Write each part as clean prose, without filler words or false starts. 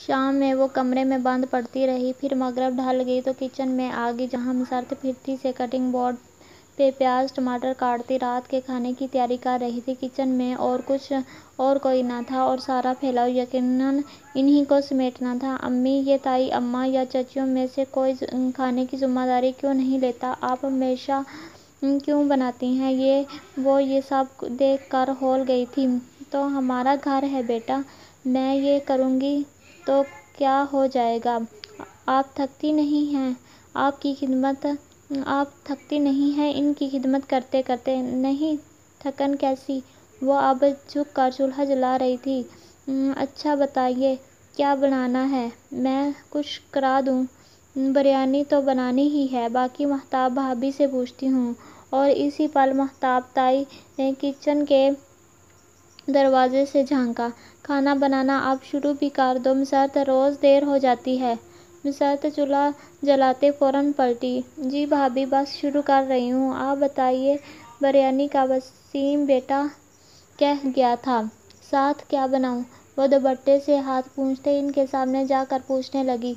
شام میں وہ کمرے میں بند پڑتی رہی۔ پھر مغرب ڈھل گئی تو کچن میں آ گئی، جہاں مسرت پھرتی سے کٹنگ بورڈ پہ پیاز ٹماٹر کاٹتی رات کے کھانے کی تیاری کر رہی تھی۔ کچن میں اور کوئی نہ تھا اور سارا پھیلاؤ یقیناً انہی کو سمیٹنا تھا۔ امی، یہ تائی اماں یا چچیوں میں سے کوئی کھانے کی ذمہ داری کیوں نہیں لیتا؟ آپ ہمیشہ کیوں بناتی ہیں؟ وہ یہ سب دیکھ کر ہول گئی تھی۔ تو ہمارا گھر ہے بیٹا، میں یہ کروں گی تو کیا ہو جائے گا؟ آپ تھکتی نہیں ہیں ان کی خدمت کرتے کرتے؟ نہیں، تھکن کیسی؟ وہ اب جھک کر چولہا جلا رہی تھی۔ اچھا بتائیے کیا بنانا ہے، میں کچھ کرا دوں؟ بریانی تو بنانی ہی ہے، باقی مہتاب بھابھی سے پوچھتی ہوں۔ اور اسی پل مہتاب تائی نے کچن کے دروازے سے جھانکا۔ کھانا بنانا اب شروع بھی کر دو مسرت، روز دیر ہو جاتی ہے۔ مسرت چولہا جلاتے فوراً پلٹی۔ جی بھابھی، بس شروع کر رہی ہوں۔ آپ بتائیے بریانی کا وسیم بیٹا کہہ گیا تھا، ساتھ کیا بناؤں؟ وہ دوپٹے سے ہاتھ پونچھتے ان کے سامنے جا کر پوچھنے لگی۔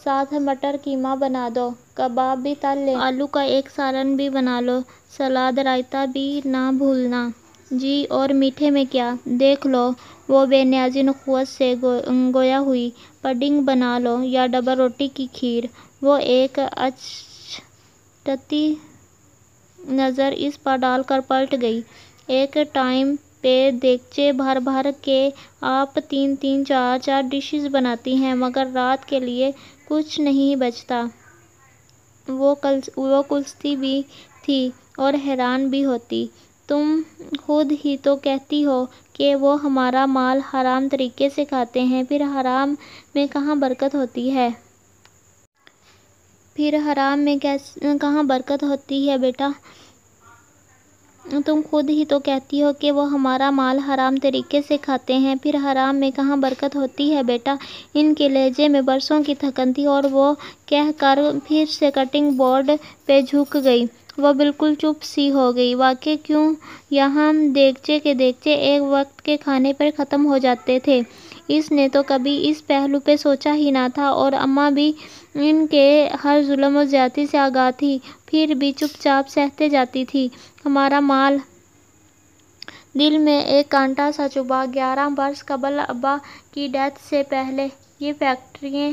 ساتھ مٹر قیمہ بنا دو، کباب بھی تل لینا، آلو کا ایک سالن بھی بنا لو، سلاد رائتا بھی نہ بھولنا۔ جی، اور میٹھے میں کیا؟ دیکھ لو۔ وہ بے نیازی نخوت سے گویا ہوئی۔ پڈنگ بنا لو یا ڈبل روٹی کی کھیر؟ وہ ایک اچکتی نظر اس پر ڈال کر پلٹ گئی۔ ایک ٹائم پہ دیگچے بھر بھر کے آپ 3 4 ڈشز بناتی ہیں، مگر رات کے لیے کچھ نہیں بچتا۔ وہ کلستی بھی تھی اور حیران بھی ہوتی۔ تم خود ہی تو کہتی ہو کہ وہ ہمارا مال حرام طریقے سے کھاتے ہیں، پھر حرام میں کہاں برکت ہوتی ہے؟ بیٹا؟ تم خود ہی تو کہتی ہو کہ وہ ہمارا مال حرام طریقے سے کھاتے ہیں، پھر حرام میں کہاں برکت ہوتی ہے بیٹا؟ ان کے لہجے میں برسوں کی تھکن تھی اور وہ کہہ کر پھر سے کٹنگ بورڈ پہ جھک گئی۔ وہ بالکل چپ سی ہو گئی۔ واقعی کیوں یہاں دیگچے کے دیگچے ایک وقت کے کھانے پر ختم ہو جاتے تھے؟ اس نے تو کبھی اس پہلو پہ سوچا ہی نہ تھا، اور اماں بھی ان کے ہر ظلم و زیادتی سے آگاہ تھیں، پھر بھی چپ چاپ سہتے جاتی تھیں۔ ہمارا مال؟ دل میں ایک کانٹا سا چبھا۔ 11 برس قبل ابا کی ڈیتھ سے پہلے یہ فیکٹریاں،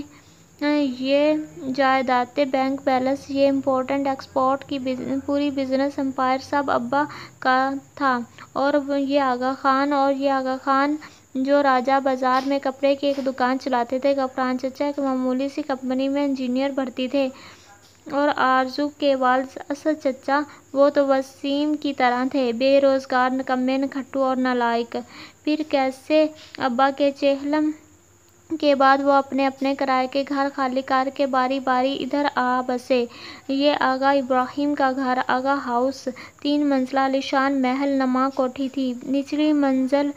یہ جائیدادیں، بینک بیلنس، یہ امپورٹ ایکسپورٹ کی پوری بزنس امپائر سب ابا کا تھا۔ اور یہ آغا خان جو راجہ بازار میں کپڑے کی ایک دکان چلاتے تھے، غفران چچا ایک معمولی سی کمپنی میں انجینئر بھرتی تھے، اور آرزو کے والد اسد چچا، وہ تو وسیم کی طرح تھے، بے روزگار، نکمے، نکھٹو اور نالائق۔ پھر کیسے ابا کے چہلم کے بعد وہ اپنے کرائے کے گھر خالی کر کے باری باری ادھر آ بسے۔ یہ آغا ابراہیم کا گھر، آغا ہاؤس، 3 منزلہ عالیشان محل نما کوٹھی تھی۔ نچلی منزل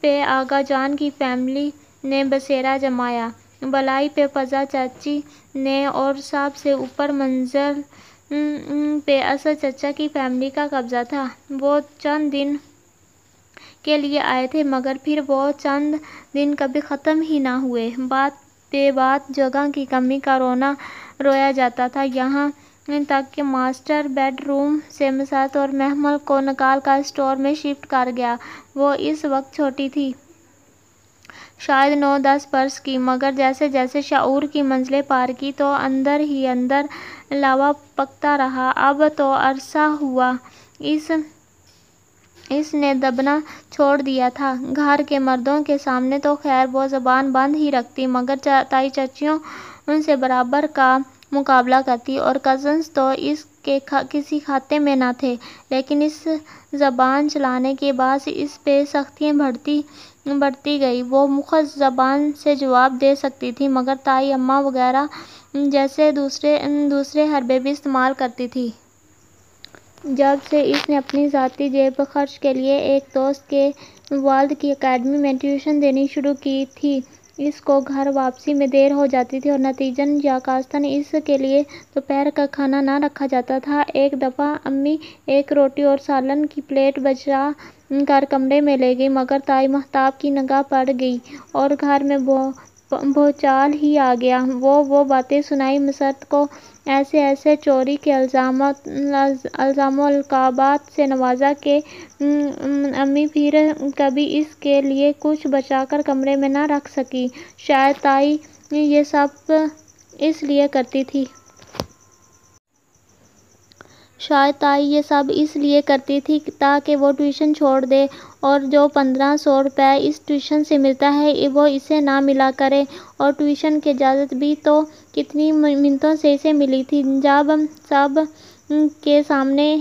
پہ آغا جان کی فیملی نے بسیرا جمایا، بالائی پہ فضا چاچی نے، اور سب سے اوپر منزل پہ اسد چچا کی فیملی کا قبضہ تھا۔ وہ چند دن کے لیے آئے تھے، مگر پھر وہ چند دن کبھی ختم ہی نہ ہوئے۔ بات بے بات جگہ کی کمی کا رویا جاتا تھا، یہاں تک کہ ماسٹر بیڈ روم سے مسرت اور محمل کو نکال کر اسٹور میں شفٹ کر گیا۔ وہ اس وقت چھوٹی تھی، شاید 9 10 برس کی، مگر جیسے جیسے شعور کی منزلیں پار کی تو اندر ہی اندر لاوا پکتا رہا۔ اب تو عرصہ ہوا اس نے دبنا چھوڑ دیا تھا۔ گھر کے مردوں کے سامنے تو خیر وہ زبان بند ہی رکھتی، مگر تائی چاچیوں سے برابر کا مقابلہ کرتی، اور کزنز تو اس کے کسی کھاتے میں نہ تھے۔ لیکن اس زبان چلانے کے باعث اس پہ سختیاں بڑھتی گئی۔ وہ مختص زبان سے جواب دے سکتی تھی، مگر تائی اماں وغیرہ جیسے دوسرے حربے بھی استعمال کرتی تھی۔ جب سے اس نے اپنی ذاتی جیب خرچ کے لیے ایک دوست کے والد کی اکیڈمی میں ٹیوشن دینی شروع کی تھی، اس کو گھر واپسی میں دیر ہو جاتی تھی، اور نتیجتاً یا قاصداً اس کے لیے دوپہر کا کھانا نہ رکھا جاتا تھا۔ ایک دفعہ امی ایک روٹی اور سالن کی پلیٹ بچا کر کمرے میں لے گئیں، مگر تائی مہتاب کی نگاہ پڑ گئی، اور گھر میں بھوچال ہی آ گیا۔ وہ باتیں سنائی مسرت کو، ایسے چوری کے الزام و القابات سے نوازا کہ امی پھر کبھی اس کے لیے کچھ بچا کر کمرے میں نہ رکھ سکیں۔ شاید تائی یہ سب اس لیے کرتی تھی تاکہ وہ ٹیوشن چھوڑ دے اور جو 1500 روپے اس ٹیوشن سے ملتا ہے وہ اسے نہ ملا کرے۔ اور ٹیوشن کی اجازت بھی تو کتنی منتوں سے اسے ملی تھی۔ جب سب کے سامنے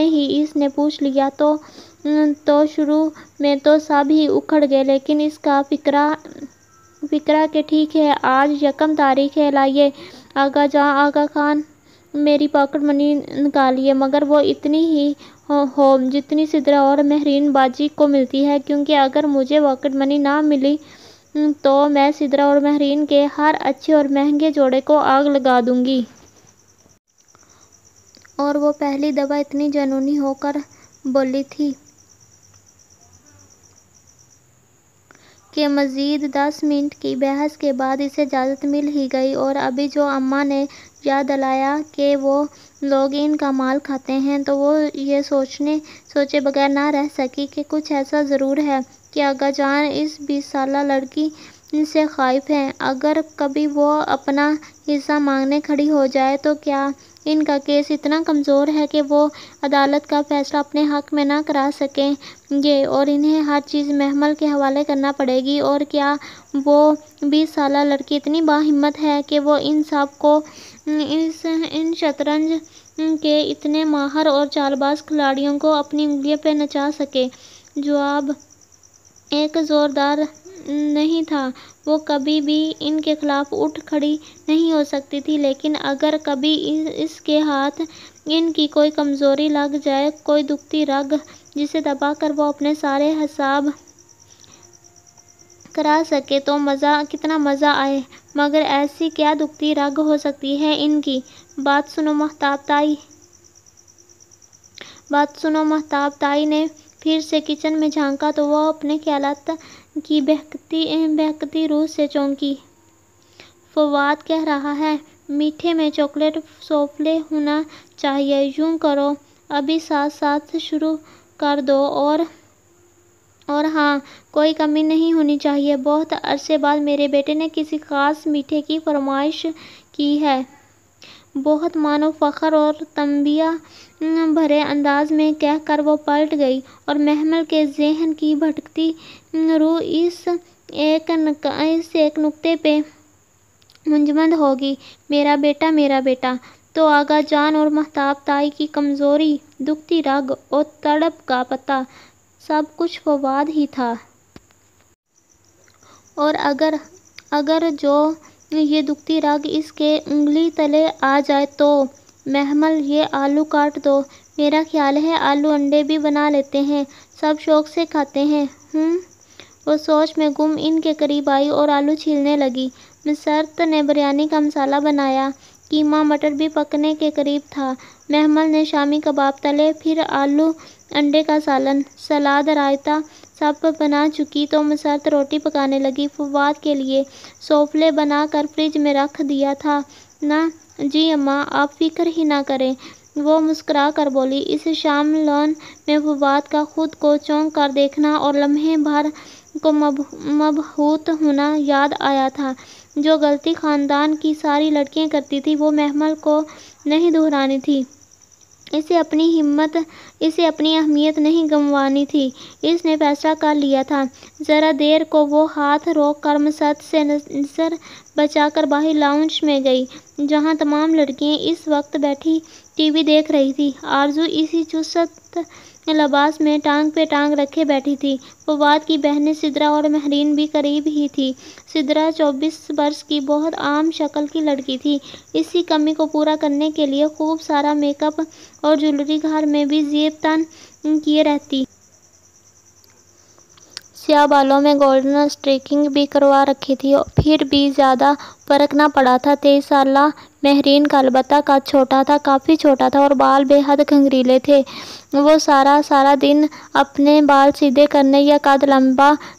ہی اس نے پوچھ لیا تو شروع میں تو سب ہی اکھڑ گئے، لیکن اس کا فکرا کہ ٹھیک ہے آج 1 تاریخ ہے، لائیے آغا خان میری پاکٹ منی نکالیے، مگر وہ اتنی ہی ہو جتنی سدرا اور مہرین باجی کو ملتی ہے، کیونکہ اگر مجھے پاکٹ منی نہ ملی تو میں سدرا اور مہرین کے ہر اچھے اور مہنگے جوڑے کو آگ لگا دوں گی۔ اور وہ پہلی دفعہ اتنی جنونی ہو کر بولی تھی کہ مزید 10 منٹ کی بحث کے بعد اسے اجازت مل ہی گئی۔ اور ابھی جو اماں نے یاد دلایا کہ وہ لوگ ان کا مال کھاتے ہیں تو وہ یہ سوچے بغیر نہ رہ سکی کہ کچھ ایسا ضرور ہے کہ آغا جان اس 20 سالہ لڑکی سے خائف ہیں۔ اگر کبھی وہ اپنا حصہ مانگنے کھڑی ہو جائے تو کیا ان کا کیس اتنا کمزور ہے کہ وہ عدالت کا فیصلہ اپنے حق میں نہ کرا سکیں گے اور انہیں ہر چیز محمل کے حوالے کرنا پڑے گی؟ اور کیا وہ 20 سالہ لڑکی اتنی باہمت ہے کہ وہ ان سب کو ان شطرنج کے اتنے ماہر اور چالباز کھلاڑیوں کو اپنی انگلیوں پہ نچا سکے؟ جواب ایک زوردار نہیں تھا۔ وہ کبھی بھی ان کے خلاف اٹھ کھڑی نہیں ہو سکتی تھی، لیکن اگر کبھی اس کے ہاتھ ان کی کوئی کمزوری لگ جائے، کوئی دکھتی رگ جسے دبا کر وہ اپنے سارے حساب کرا سکے تو کتنا مزہ آئے۔ مگر ایسی کیا دکھتی رگ ہو سکتی ہے ان کی؟ بات سنو مہتاب تائی نے پھر سے کچن میں جھانکا تو وہ اپنے خیالات کی بہکتی روح سے چونکی۔ فواد کہہ رہا ہے میٹھے میں چاکلیٹ سوفلے ہونا چاہیے۔ یوں کرو ابھی ساتھ شروع کر دو، اور ہاں کوئی کمی نہیں ہونی چاہیے۔ بہت عرصے بعد میرے بیٹے نے کسی خاص میٹھے کی فرمائش کی ہے۔ بہت مانو فخر اور تنبیہ بھرے انداز میں کہہ کر وہ پلٹ گئی اور محمل کے ذہن کی بھٹکتی روح اس ایک نکتے پہ منجمد ہوگی، میرا بیٹا۔ تو آغا جان اور مہتاب تائی کی کمزوری، دکھتی رگ اور تڑپ کا پتہ سب کچھ فواد ہی تھا۔ اور اگر جو یہ دکھتی رگ اس کے انگلی تلے آ جائے تو محمل یہ آلو کاٹ دو، میرا خیال ہے آلو انڈے بھی بنا لیتے ہیں، سب شوق سے کھاتے ہیں۔ وہ سوچ میں گم ان کے قریب آئی اور آلو چھیلنے لگی۔ مسرت نے بریانی کا مسالہ بنایا، قیمہ مٹر بھی پکنے کے قریب تھا، محمل نے شامی کباب تلے، پھر آلو انڈے کا سالن، سلاد، رائتہ سب بنا چکی تو مسرت روٹی پکانے لگی۔ فواد کے لیے سوفلے بنا کر فریج میں رکھ دیا تھا نا؟ جی اماں، آپ فکر ہی نہ کریں، وہ مسکرا کر بولی۔ اس شام لون میں فواد کا خود کو چونک کر دیکھنا اور لمحے بھر کو مبہوت ہونا یاد آیا تھا۔ جو غلطی خاندان کی ساری لڑکیاں کرتی تھیں وہ محمل کو نہیں دہرانی تھی۔ اسے اپنی اہمیت نہیں گنوانی تھی۔ اس نے فیصلہ کر لیا تھا۔ ذرا دیر کو وہ ہاتھ روک کر مسرت سے نظر بچا کر باہر لاؤنج میں گئی، جہاں تمام لڑکیاں اس وقت بیٹھی ٹی وی دیکھ رہی تھیں۔ آرزو اسی چست لباس میں ٹانگ پہ ٹانگ رکھے بیٹھی تھی۔ فواد کی بہنیں سدرا اور مہرین بھی قریب ہی تھیں۔ سدرا 24 برس کی بہت عام شکل کی لڑکی تھی۔ اسی کمی کو پورا کرنے کے لیے خوب سارا میک اپ اور جیولری گھر میں بھی زیب تن کیے رہتی۔ سیاہ بالوں میں گولڈن اسٹریکنگ بھی کروا رکھی تھی۔ پھر بھی زیادہ فرق نہ پڑا تھا 23 سالہ مہرین کا، البتہ قد چھوٹا تھا، کافی چھوٹا تھا اور بال بے حد گھنگریلے تھے۔ وہ سارا دن اپنے بال سیدھے کرنے یا قد لمبا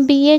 BA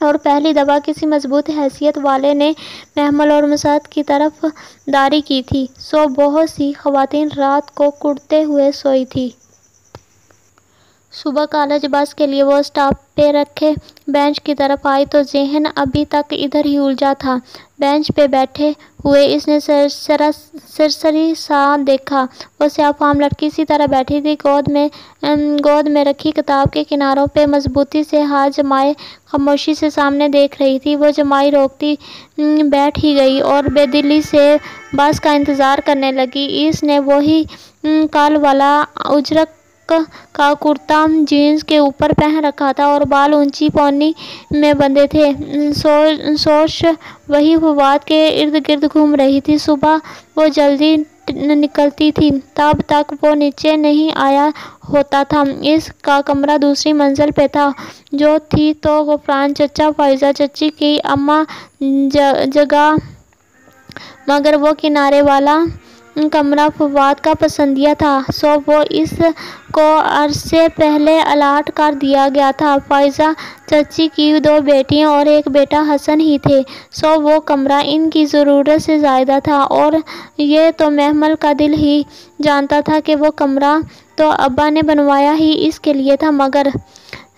اور پہلی دفعہ کسی مضبوط حیثیت والے نے محمل اور مساعد کی طرف داری کی تھی۔ سو بہت سی خواتین رات کو کڑتے ہوئے سوئی تھیں۔ صبح کالج بس کے لیے وہ اسٹاپ پہ رکھے بینچ کی طرف آئی تو ذہن ابھی تک ادھر ہی الجھا تھا۔ بینچ پہ بیٹھے ہوئے اس نے سرسری سا دیکھا۔ وہ سیاہ فام لڑکی اسی طرح بیٹھی تھی، گود میں رکھی کتاب کے کناروں پہ مضبوطی سے ہاتھ جمائے خاموشی سے سامنے دیکھ رہی تھی۔ وہ جمائی روکتی بیٹھ ہی گئی اور بے دلی سے بس کا انتظار کرنے لگی۔ اس نے وہی کال والا اجرک کا کرتا جینس کے اوپر پہن رکھا تھا اور بال اونچی پونی میں بندھے تھے۔ سوچ وہی فواد کے ارد گرد گھوم رہی تھی۔ صبح وہ جلدی نکلتی تھی، تب تک وہ نیچے نہیں آیا ہوتا تھا۔ اس کا کمرہ دوسری منزل پہ تھا۔ جو تھی تو غفران چچا فائزہ چچی کی اماں جگہ، مگر وہ کنارے والا کمرہ فواد کا پسندیدہ تھا، سو وہ اس کو عرصے پہلے الاٹ کر دیا گیا تھا۔ فائزہ چچی کی 2 بیٹیاں اور 1 بیٹا حسن ہی تھے، سو وہ کمرہ ان کی ضرورت سے زیادہ تھا، اور یہ تو محمل کا دل ہی جانتا تھا کہ وہ کمرہ تو ابا نے بنوایا ہی اس کے لیے تھا۔ مگر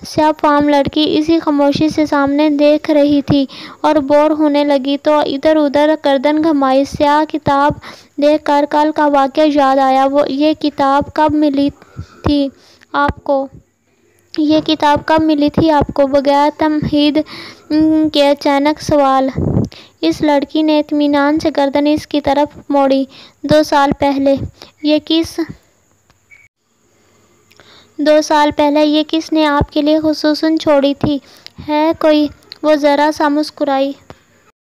سیاہ فام لڑکی اسی خاموشی سے سامنے دیکھ رہی تھی اور بور ہونے لگی تو ادھر ادھر گردن گھمائی۔ سیاہ کتاب دیکھ کر کل کا واقعہ یاد آیا۔ یہ کتاب کب ملی تھی آپ کو؟ یہ کتاب کب ملی تھی آپ کو؟ بغیر تمہید کے اچانک سوال۔ اس لڑکی نے اطمینان سے گردن اس کی طرف موڑی۔ 2 سال پہلے۔ یہ کس 2 سال پہلے یہ کس نے آپ کے لیے خصوصاً چھوڑی تھی؟ ہے کوئی؟ وہ ذرا سا مسکرائی۔